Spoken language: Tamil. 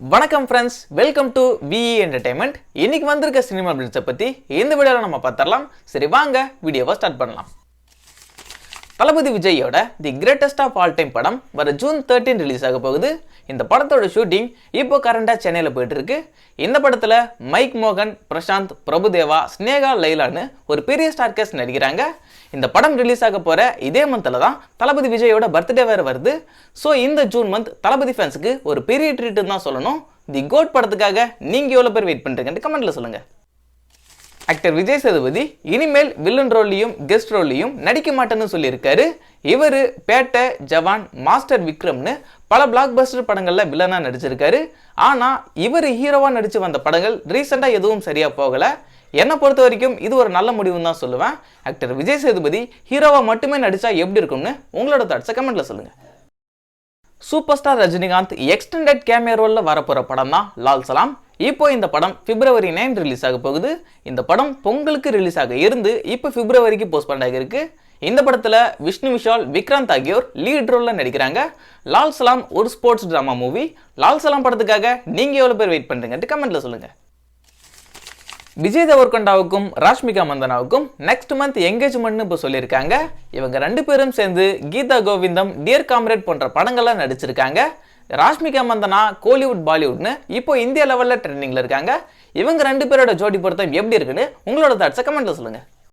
வணக்கம் ஃப்ரெண்ட்ஸ், வெல்கம் டு விஇ என்டர்டைன்மெண்ட். இன்னைக்கு வந்திருக்க சினிமா பிளிட்ஸை பற்றி இந்த வீடியோவில் நம்ம பார்த்துடலாம். சரி வாங்க வீடியோவை ஸ்டார்ட் பண்ணலாம். தளபதி விஜயோட the greatest of all time படம் வர ஜூன் 13 ரிலீஸ் ஆக போகுது. இந்த படத்தோட ஷூட்டிங் இப்போ கரண்டாக சென்னையில் போயிட்டு இருக்கு. இந்த படத்தில் மைக் மோகன், பிரசாந்த், பிரபுதேவா, ஸ்னேகா, லைலான்னு ஒரு பெரிய ஸ்டார் கேஸ்ட் நடிக்கிறாங்க. இந்த படம் ரிலீஸ் ஆக போகிற இதே மந்தில் தான் தளபதி விஜயோட பர்த்டே வேறு வருது. ஸோ இந்த ஜூன் மந்த் தளபதி ஃபேன்ஸுக்கு ஒரு பெரிய ட்ரீட்டுன்னு தான் சொல்லணும். தி கோட் படத்துக்காக நீங்கள் எவ்வளோ பேர் வெயிட் பண்ணுறீங்கன்னு கமெண்ட்டில் சொல்லுங்கள். ஆக்டர் விஜய் சேதுபதி இனிமேல் வில்லன் ரோல்லையும் கெஸ்ட் ரோல்லையும் நடிக்க மாட்டேன்னு சொல்லியிருக்காரு. இவர் பேட்டை, ஜவான், மாஸ்டர் விக்ரம்னு பல பிளாக் பஸ்டர் படங்களில் வில்லனாக நடிச்சிருக்காரு. ஆனால் இவர் ஹீரோவாக நடித்து வந்த படங்கள் ரீசெண்டாக எதுவும் சரியாக போகலை. என்னை பொறுத்த வரைக்கும் இது ஒரு நல்ல முடிவுன்னு தான் சொல்லுவேன். ஆக்டர் விஜய் சேதுபதி ஹீரோவாக மட்டுமே நடித்தா எப்படி இருக்கும்னு உங்களோட தாட்ஸை கமெண்ட்டில் சொல்லுங்கள். Super star Rajinikanth extended cameo ரோலில் வரப்போகிற படம் தான் லால் சலாம். இப்போ இந்த படம் February 9 ரிலீஸ் ஆக போகுது. இந்த படம் பொங்கலுக்கு ரிலீஸ் ஆக இருந்து இப்போ பிப்ரவரிக்கு போஸ்ட்போன் ஆகியிருக்கு. இந்த படத்தில் விஷ்ணு விஷால், விக்ராந்த் ஆகியோர் லீட் ரோலில் நடிக்கிறாங்க. லால் சலாம் ஒரு sports drama movie. Lal Salaam படத்துக்காக நீங்கள் எவ்வளோ பேர் வெயிட் பண்ணுறீங்கன்ட்டு கமெண்ட்டில் சொல்லுங்கள். விஜய் தேவர்கொண்டாவுக்கும் ராஷ்மிகா மந்தனாவுக்கும் நெக்ஸ்ட் மந்த் என்கேஜ்மெண்ட்னு இப்போ சொல்லியிருக்காங்க. இவங்க ரெண்டு பேரும் சேர்ந்து கீதா கோவிந்தம், டியர் காம்ரேட் போன்ற படங்கள்லாம் நடிச்சிருக்காங்க. ராஷ்மிகா மந்தனா கோலிவுட், பாலிவுட்னு இப்போ இந்தியா லெவலில் ட்ரெண்டிங்கில் இருக்காங்க. இவங்க ரெண்டு பேரோட ஜோடி பொருத்தம் எப்படி இருக்குன்னு உங்களோட தாட்ஸை கமெண்ட்டில் சொல்லுங்கள்.